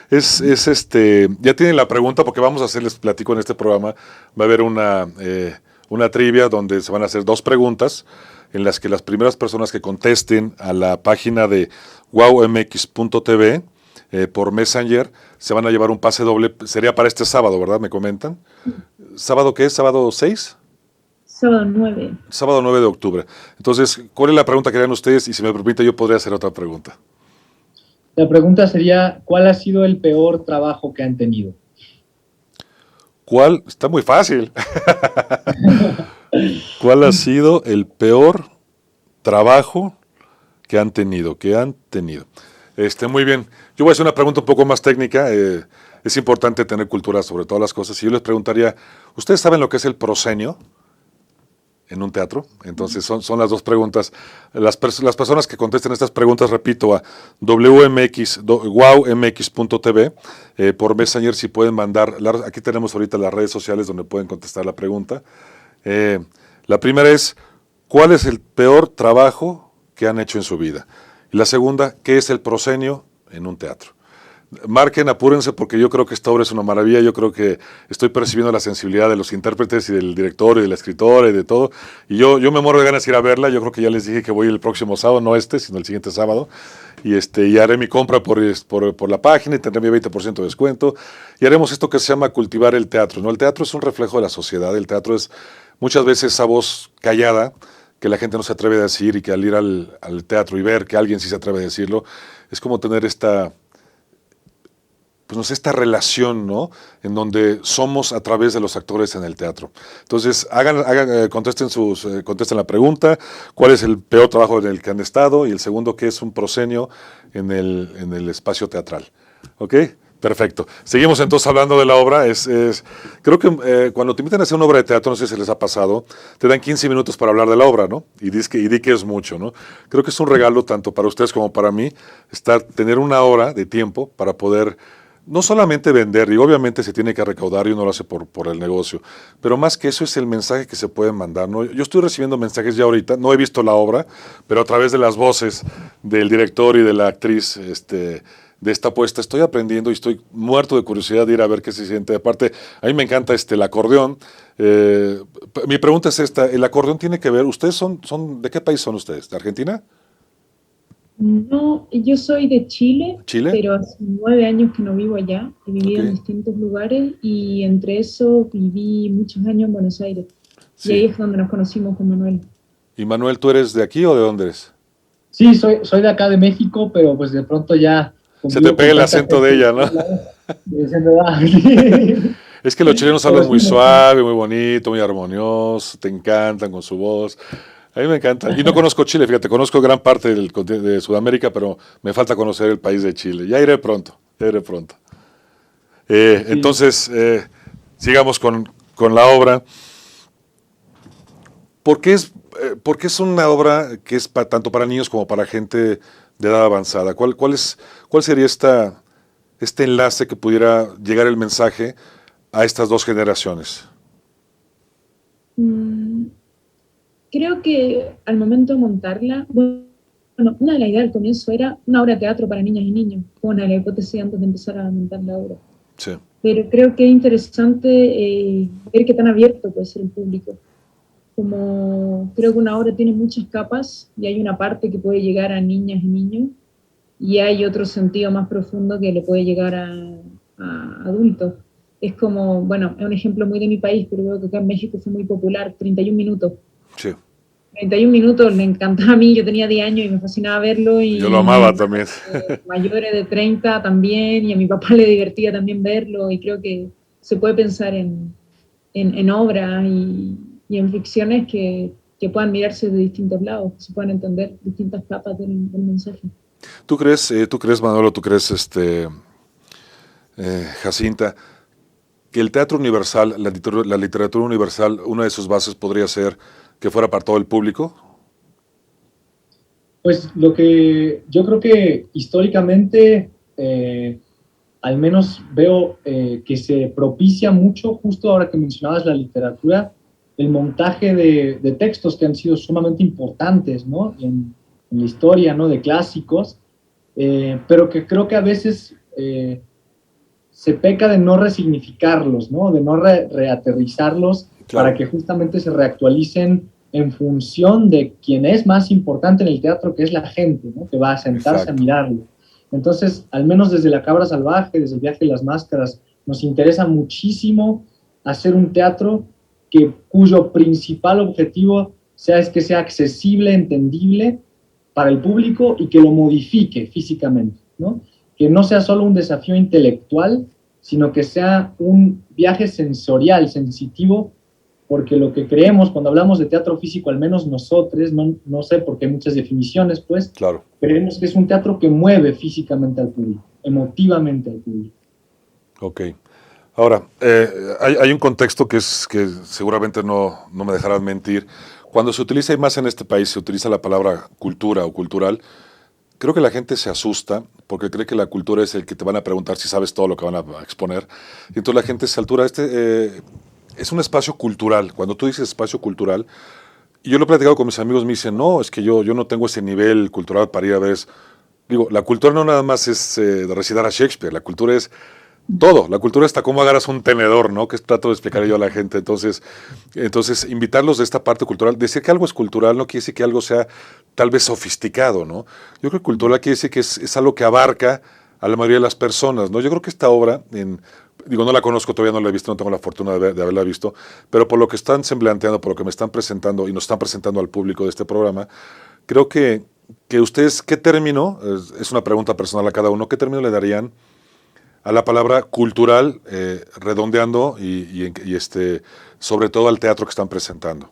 Ya tienen la pregunta, porque vamos a hacerles platico en este programa, va a haber una trivia donde se van a hacer 2 preguntas, en las que las primeras personas que contesten a la página de wowmx.tv por Messenger se van a llevar un pase doble. Sería para este sábado, ¿verdad? Me comentan. ¿Sábado qué es? ¿Sábado 6? Sábado 9. Sábado 9 de octubre. Entonces, ¿cuál es la pregunta que harían ustedes? Y si me permite, yo podría hacer otra pregunta. La pregunta sería, ¿cuál ha sido el peor trabajo que han tenido? ¿Cuál? Está muy fácil. ¿Cuál ha sido el peor trabajo que han tenido? Muy bien. Yo voy a hacer una pregunta un poco más técnica. Es importante tener cultura sobre todas las cosas. Y yo les preguntaría, ¿ustedes saben lo que es el proscenio en un teatro? Entonces son las 2 preguntas. Las personas que contesten estas preguntas, repito, a wowmx.tv por Messenger, si pueden mandar. Aquí tenemos ahorita las redes sociales donde pueden contestar la pregunta. La primera es, ¿cuál es el peor trabajo que han hecho en su vida? Y la segunda, ¿qué es el proscenio en un teatro? Marquen, apúrense, porque yo creo que esta obra es una maravilla. Yo creo que estoy percibiendo la sensibilidad de los intérpretes y del director y de la escritora y de todo. Y yo me muero de ganas de ir a verla. Yo creo que ya les dije que voy el próximo sábado, no sino el siguiente sábado. Y haré mi compra por la página y tendré mi 20% de descuento. Y haremos esto que se llama cultivar el teatro, ¿no? El teatro es un reflejo de la sociedad. El teatro es muchas veces esa voz callada que la gente no se atreve a decir, y que al ir al teatro y ver que alguien sí se atreve a decirlo, es como tener esta relación, ¿no? En donde somos a través de los actores en el teatro. Entonces, contesten la pregunta, ¿cuál es el peor trabajo en el que han estado? Y el segundo, ¿qué es un proscenio en el espacio teatral? ¿Ok? Perfecto. Seguimos entonces hablando de la obra. Creo que cuando te invitan a hacer una obra de teatro, no sé si les ha pasado, te dan 15 minutos para hablar de la obra, ¿no? Y di que es mucho, ¿no? Creo que es un regalo tanto para ustedes como para mí, tener una hora de tiempo para poder no solamente vender, y obviamente se tiene que recaudar y uno lo hace por el negocio, pero más que eso es el mensaje que se puede mandar, ¿no? Yo estoy recibiendo mensajes ya ahorita, no he visto la obra, pero a través de las voces del director y de la actriz de esta apuesta estoy aprendiendo y estoy muerto de curiosidad de ir a ver qué se siente. Aparte, a mí me encanta el acordeón. Mi pregunta es esta, ¿el acordeón tiene que ver? ¿Ustedes son de qué país son ustedes? ¿De Argentina? No, yo soy de Chile, ¿Chile? pero hace 9 años que no vivo allá. He vivido en distintos lugares y entre eso viví muchos años en Buenos Aires. Sí. Y ahí es donde nos conocimos con Manuel. Y Manuel, ¿tú eres de aquí o de dónde eres? Sí, soy de acá de México, pero pues de pronto ya Se te convivo pega con el tanta acento de gente de ella, ¿no? todos lados, diciendo, sí. Es que los chilenos Pero hablan sí, muy suave, muy bonito, muy armonioso, te encantan con su voz. A mí me encanta. Y no conozco Chile, fíjate, conozco gran parte de Sudamérica, pero me falta conocer el país de Chile. Ya iré pronto, ya iré pronto. sí. Entonces, sigamos con la obra. ¿Por qué es una obra que es tanto para niños como para gente de edad avanzada? ¿Cuál sería este enlace que pudiera llegar el mensaje a estas dos generaciones? Mm, Creo que al momento de montarla, bueno, una de las ideas al comienzo era una obra de teatro para niñas y niños, fue una de las hipótesis antes de empezar a montar la obra. Sí, Pero creo que es interesante ver qué tan abierto puede ser el público. Como creo que una obra tiene muchas capas y hay una parte que puede llegar a niñas y niños y hay otro sentido más profundo que le puede llegar a adultos. Es como, bueno, es un ejemplo muy de mi país, pero creo que acá en México fue muy popular, 31 minutos. sí. 31 minutos me encantaba a mí, yo tenía 10 años y me fascinaba verlo Yo lo y mis amaba hermanos también. mayores de 30 también y a mi papá le divertía también verlo y creo que se puede pensar en obras y en ficciones que puedan mirarse de distintos lados, que se puedan entender distintas capas del mensaje. Tú crees, Manolo, Jacinta, que el teatro universal, la literatura universal, una de sus bases podría ser que fuera para todo el público? Pues lo que yo creo que históricamente, al menos veo que se propicia mucho, justo ahora que mencionabas la literatura, el montaje de textos que han sido sumamente importantes, ¿no? En la historia, ¿no? De clásicos, pero que creo que a veces se peca de no resignificarlos, ¿no? De no reaterrizarlos Claro, para que justamente se reactualicen en función de quien es más importante en el teatro, que es la gente, ¿no? Que va a sentarse a exacto. mirarlo. Entonces, al menos desde La Cabra Salvaje, desde El Viaje de las Máscaras, nos interesa muchísimo hacer un teatro cuyo principal objetivo es que sea accesible, entendible para el público y que lo modifique físicamente, ¿no? Que no sea solo un desafío intelectual, sino que sea un viaje sensorial, sensitivo, porque lo que creemos cuando hablamos de teatro físico, al menos nosotros, no sé porque hay muchas definiciones, pues, Claro. creemos que es un teatro que mueve físicamente al público, emotivamente al público. Ok. Ahora, hay un contexto que seguramente no me dejarán mentir. Cuando se utiliza, y más en este país, se utiliza la palabra cultura o cultural, creo que la gente se asusta porque cree que la cultura es el que te van a preguntar si sabes todo lo que van a exponer. Y entonces la gente se altura. Es un espacio cultural. Cuando tú dices espacio cultural, y yo lo he platicado con mis amigos, me dicen, no, es que yo no tengo ese nivel cultural para ir a ver. Digo, la cultura no nada más es de recitar a Shakespeare, la cultura es todo. La cultura está cómo agarras un tenedor, ¿no? Que trato de explicar yo a la gente. Entonces, invitarlos de esta parte cultural. Decir que algo es cultural no quiere decir que algo sea tal vez sofisticado, ¿no? Yo creo que cultural quiere decir que es algo que abarca a la mayoría de las personas, ¿no? Yo creo que esta obra, digo, no la conozco, todavía no la he visto, no tengo la fortuna de haberla visto, pero por lo que están semblanteando, por lo que me están presentando y nos están presentando al público de este programa, creo que ustedes, ¿qué término? Es una pregunta personal a cada uno, ¿qué término le darían a la palabra cultural, redondeando sobre todo al teatro que están presentando?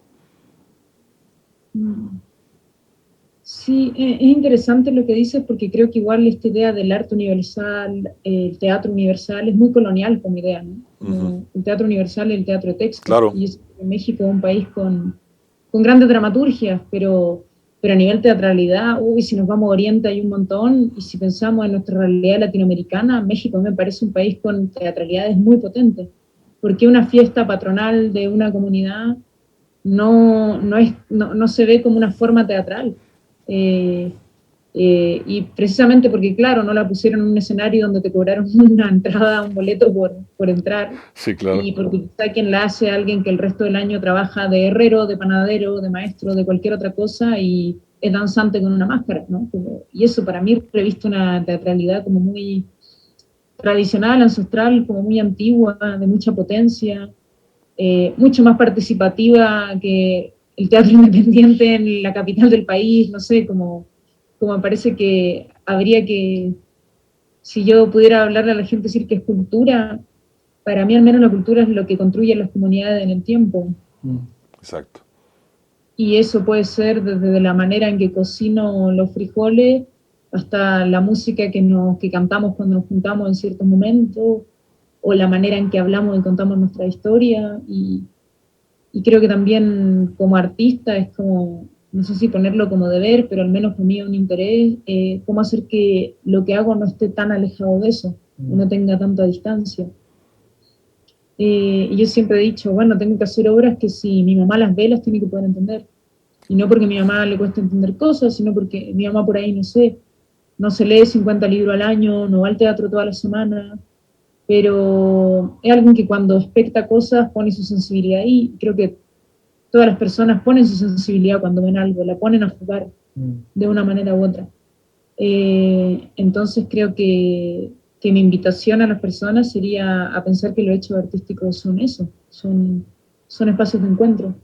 Sí, es interesante lo que dices porque creo que igual esta idea del arte universal, el teatro universal, es muy colonial como idea, ¿no? Ujú. El teatro universal y el teatro de texto. Claro, Y México es un país con grandes dramaturgias, pero a nivel teatralidad, uy, si nos vamos a Oriente hay un montón, y si pensamos en nuestra realidad latinoamericana, México me parece un país con teatralidades muy potentes, porque una fiesta patronal de una comunidad no se ve como una forma teatral. Eh, y precisamente porque, claro, no la pusieron en un escenario donde te cobraron una entrada, un boleto por entrar, sí, claro. y porque quizá quien la hace alguien que el resto del año trabaja de herrero, de panadero, de maestro, de cualquier otra cosa, y es danzante con una máscara, ¿no? Y eso para mí reviste una teatralidad como muy tradicional, ancestral, como muy antigua, de mucha potencia, mucho más participativa el teatro independiente en la capital del país, no sé, como me parece que habría que, si yo pudiera hablarle a la gente, decir que es cultura, para mí al menos la cultura es lo que construye las comunidades en el tiempo. Exacto. Y eso puede ser desde la manera en que cocino los frijoles hasta la música que cantamos cuando nos juntamos en ciertos momentos, o la manera en que hablamos y contamos nuestra historia. Y creo que también como artista es como, no sé si ponerlo como deber, pero al menos para mí es un interés, cómo hacer que lo que hago no esté tan alejado de eso, y no tenga tanta distancia. Y yo siempre he dicho, bueno, tengo que hacer obras que si mi mamá las ve, las tiene que poder entender. Y no porque a mi mamá le cueste entender cosas, sino porque mi mamá por ahí, no sé, no se lee 50 libros al año, no va al teatro toda la semana, pero es alguien que cuando especta cosas pone su sensibilidad ahí. Creo que todas las personas ponen su sensibilidad cuando ven algo, la ponen a jugar de una manera u otra. Entonces creo que mi invitación a las personas sería a pensar que los hechos artísticos son eso, son espacios de encuentro.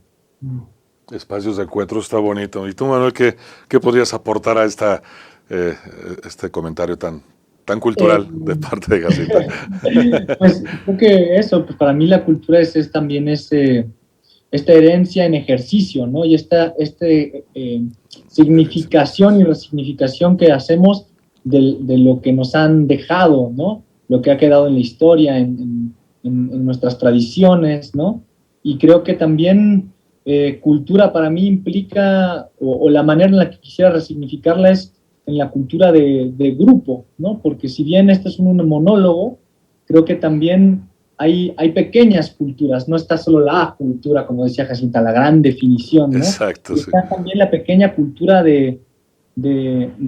Espacios de encuentro está bonito. ¿Y tú, Manuel, qué podrías aportar a este comentario tan cultural de parte de Jacinta? Pues creo que eso, pues para mí la cultura es también esta herencia en ejercicio, ¿no? Y esta significación y resignificación que hacemos de lo que nos han dejado, ¿no? Lo que ha quedado en la historia, en nuestras tradiciones, ¿no? Y creo que también cultura para mí implica, o la manera en la que quisiera resignificarla es en la cultura de grupo, ¿no? Porque si bien este es un monólogo, creo que también hay pequeñas culturas, no está solo la cultura, como decía Jacinta, la gran definición, ¿no? Exacto, sí. Está también la pequeña cultura de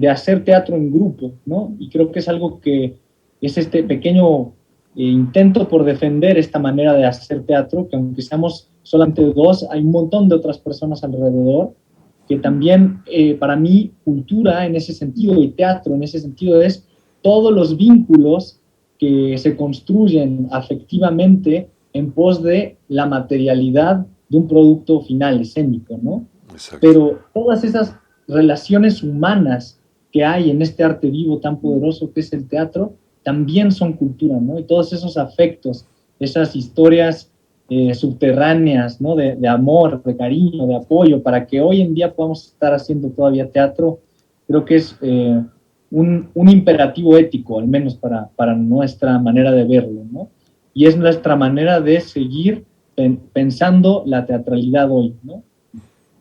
hacer teatro en grupo, ¿no? Y creo que es algo que es este pequeño intento por defender esta manera de hacer teatro, que aunque seamos solamente dos, hay un montón de otras personas alrededor, que también para mí cultura en ese sentido y teatro en ese sentido es todos los vínculos que se construyen afectivamente en pos de la materialidad de un producto final escénico, ¿no? Exacto. Pero todas esas relaciones humanas que hay en este arte vivo tan poderoso que es el teatro, también son cultura, ¿no? Y todos esos afectos, esas historias subterráneas, ¿no? De amor, de cariño, de apoyo, para que hoy en día podamos estar haciendo todavía teatro, creo que es un imperativo ético, al menos para nuestra manera de verlo, ¿no? Y es nuestra manera de seguir pensando la teatralidad hoy, ¿no?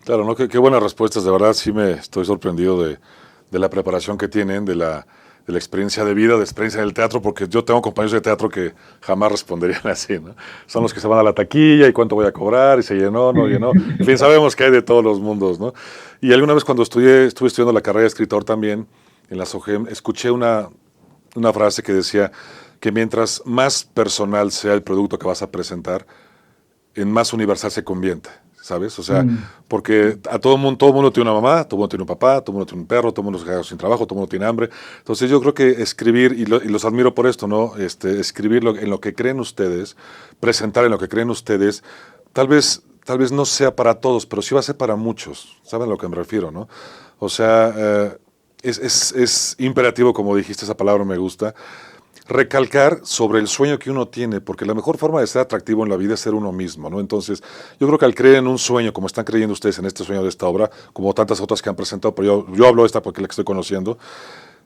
Claro, ¿no? Qué buenas respuestas, de verdad sí me estoy sorprendido de la preparación que tienen, de la experiencia de vida, de experiencia del teatro, porque yo tengo compañeros de teatro que jamás responderían así, ¿no? Son los que se van a la taquilla y cuánto voy a cobrar y se llenó, no llenó. En fin, sabemos que hay de todos los mundos, ¿no? Y alguna vez cuando estuve estudiando la carrera de escritor también, en la SOGEM, escuché una frase que decía que mientras más personal sea el producto que vas a presentar, en más universal se convierte, ¿sabes? O sea, porque a todo mundo tiene una mamá, todo mundo tiene un papá, todo mundo tiene un perro, todo mundo se queda sin trabajo, todo mundo tiene hambre. Entonces yo creo que escribir, y los admiro por esto, ¿no? Escribir en lo que creen ustedes, presentar en lo que creen ustedes, tal vez no sea para todos, pero sí va a ser para muchos. ¿Saben a lo que me refiero, no? O sea, es imperativo, como dijiste, esa palabra me gusta, recalcar sobre el sueño que uno tiene, porque la mejor forma de ser atractivo en la vida es ser uno mismo, ¿no? Entonces, yo creo que al creer en un sueño, como están creyendo ustedes en este sueño de esta obra, como tantas otras que han presentado, pero yo hablo de esta porque es la que estoy conociendo,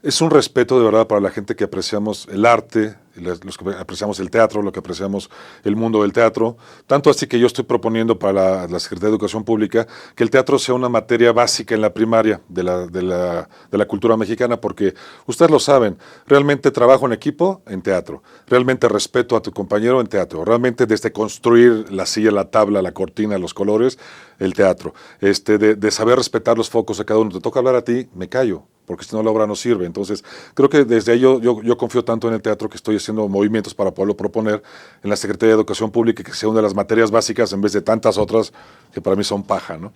es un respeto de verdad para la gente que apreciamos el arte, los que apreciamos el teatro, los que apreciamos el mundo del teatro. Tanto así que yo estoy proponiendo para la Secretaría de Educación Pública que el teatro sea una materia básica en la primaria de la cultura mexicana, porque ustedes lo saben, realmente trabajo en equipo en teatro, realmente respeto a tu compañero en teatro, realmente desde construir la silla, la tabla, la cortina, los colores, el teatro, de saber respetar los focos de cada uno. Te toca hablar a ti, me callo. porque si no la obra no sirve. Entonces, creo que desde ahí yo confío tanto en el teatro que estoy haciendo movimientos para poderlo proponer en la Secretaría de Educación Pública, que sea una de las materias básicas en vez de tantas otras que para mí son paja, ¿no?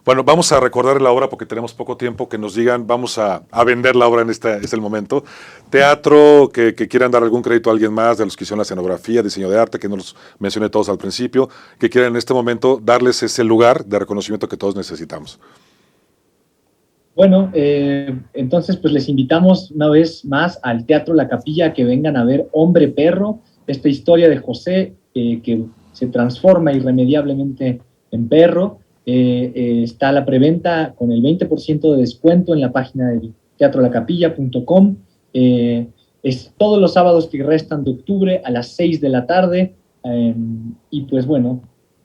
Bueno, vamos a recordar la obra porque tenemos poco tiempo, que nos digan, vamos a vender la obra este es el momento. Teatro, que quieran dar algún crédito a alguien más de los que hicieron la escenografía, diseño de arte, que no los mencioné todos al principio, que quieran en este momento darles ese lugar de reconocimiento que todos necesitamos. Bueno, entonces pues les invitamos una vez más al Teatro La Capilla a que vengan a ver Hombre Perro, esta historia de José que se transforma irremediablemente en perro. Está a la preventa con el 20% de descuento en la página de teatrolacapilla.com. Es todos los sábados que restan de octubre a las 6 de la tarde. Y pues bueno,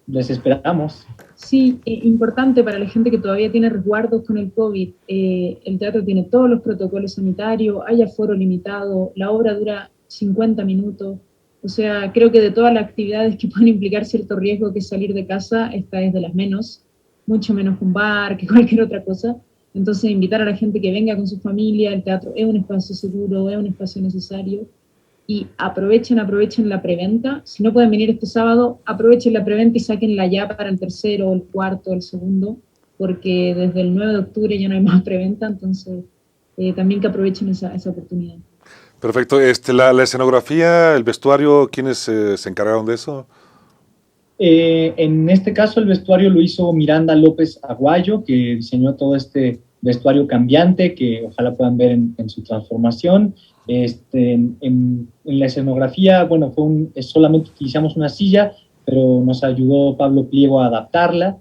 les esperamos. Sí, importante para la gente que todavía tiene resguardos con el COVID. El teatro tiene todos los protocolos sanitarios, hay aforo limitado, la obra dura 50 minutos. O sea, creo que de todas las actividades que pueden implicar cierto riesgo, que es salir de casa, esta es de las menos, mucho menos que un bar, que cualquier otra cosa. Entonces, invitar a la gente que venga con su familia, el teatro es un espacio seguro, es un espacio necesario. Y aprovechen la preventa. Si no pueden venir este sábado, aprovechen la preventa y sáquenla ya para el tercero, el cuarto, el segundo, porque desde el 9 de octubre ya no hay más preventa, entonces también que aprovechen esa oportunidad. Perfecto. La escenografía, el vestuario, ¿quiénes se encargaron de eso? En este caso el vestuario lo hizo Miranda López Aguayo, que diseñó todo este vestuario cambiante que ojalá puedan ver en su transformación. En la escenografía, bueno, solamente utilizamos una silla, pero nos ayudó Pablo Pliego a adaptarla.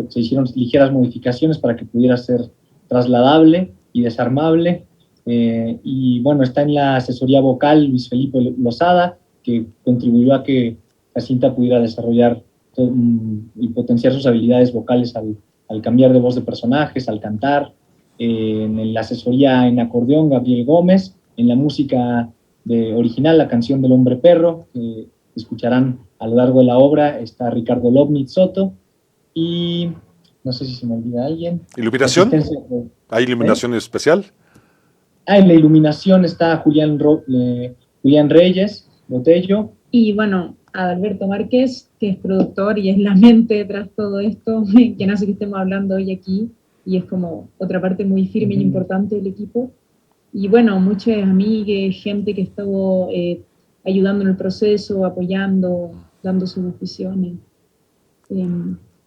Se hicieron ligeras modificaciones para que pudiera ser trasladable y desarmable. Y bueno, está en la asesoría vocal Luis Felipe Lozada, que contribuyó a que Jacinta pudiera desarrollar y potenciar sus habilidades vocales al cambiar de voz de personajes, al cantar. En la asesoría en acordeón, Gabriel Gómez. En la música original, la canción del Hombre Perro, que escucharán a lo largo de la obra, está Ricardo Lobnitz Soto. Y no sé si se me olvida alguien. ¿Iluminación? ¿Hay iluminación especial? En la iluminación está Julián Reyes Botello. Y bueno, Adalberto Márquez, que es productor y es la mente detrás de todo esto, quien hace que estemos hablando hoy aquí, y es como otra parte muy firme y importante del equipo. Y bueno, muchas amigas, gente que estuvo ayudando en el proceso, apoyando, dando sus visiones.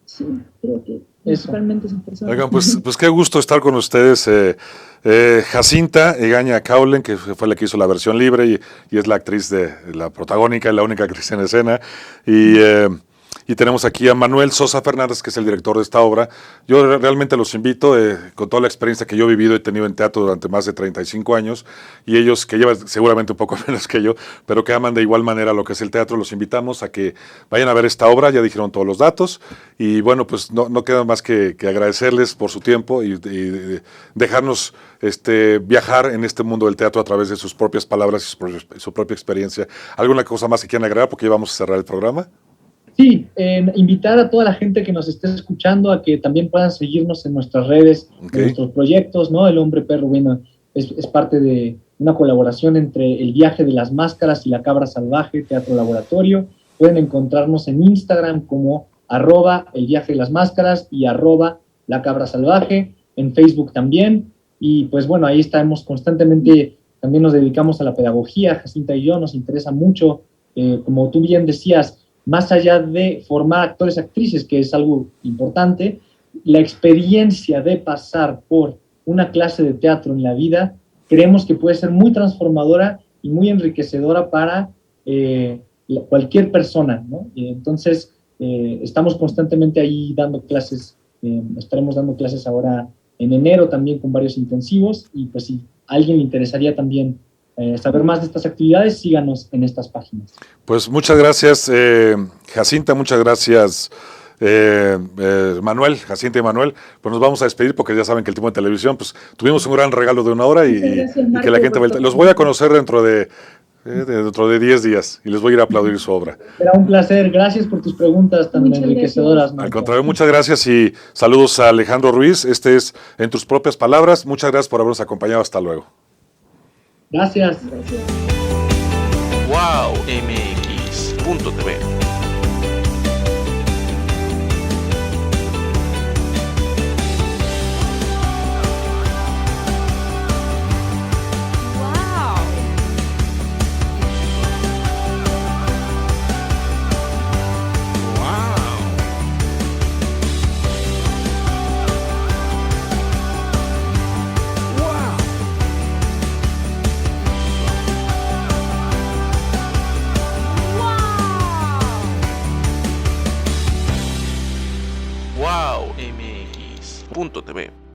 Sí, creo que principalmente esas personas. Oigan, pues qué gusto estar con ustedes. Jacinta Egaña Caulen, que fue la que hizo la versión libre y es la actriz la protagónica, la única actriz en escena. Y tenemos aquí a Manuel Sosa Fernández, que es el director de esta obra. Yo realmente los invito, con toda la experiencia que yo he vivido, he tenido en teatro durante más de 35 años, y ellos, que llevan seguramente un poco menos que yo, pero que aman de igual manera lo que es el teatro, los invitamos a que vayan a ver esta obra. Ya dijeron todos los datos, y bueno, pues no queda más que agradecerles por su tiempo y dejarnos viajar en este mundo del teatro a través de sus propias palabras y su propia experiencia. ¿Alguna cosa más que quieran agregar? Porque ya vamos a cerrar el programa. Sí, invitar a toda la gente que nos esté escuchando a que también puedan seguirnos en nuestras redes, en nuestros proyectos, ¿no? El Hombre Perro, bueno, es parte de una colaboración entre El Viaje de las Máscaras y La Cabra Salvaje, Teatro Laboratorio. Pueden encontrarnos en Instagram como @El Viaje de las Máscaras y @La Cabra Salvaje, en Facebook también. Y pues bueno, ahí estamos constantemente, también nos dedicamos a la pedagogía, Jacinta y yo, nos interesa mucho, como tú bien decías, más allá de formar actores y actrices, que es algo importante, la experiencia de pasar por una clase de teatro en la vida, creemos que puede ser muy transformadora y muy enriquecedora para cualquier persona, ¿no? Entonces, estamos constantemente ahí dando clases, estaremos dando clases ahora en enero también con varios intensivos, y pues si a alguien le interesaría también saber más de estas actividades, síganos en estas páginas. Pues muchas gracias, Jacinta, muchas gracias, Manuel, Jacinta y Manuel. Pues nos vamos a despedir porque ya saben que el tiempo de televisión, pues tuvimos un gran regalo de 1 hora y que la gente los voy a conocer dentro de Dentro de 10 días. Y les voy a ir a aplaudir su obra. Será un placer. Gracias por tus preguntas tan Muchas enriquecedoras, Marco. Al contrario, muchas gracias y saludos a Alejandro Ruiz. Este es En tus propias palabras. Muchas gracias por habernos acompañado. Hasta luego. Gracias. Wow MX.tv. Wow. Wow MX.tv.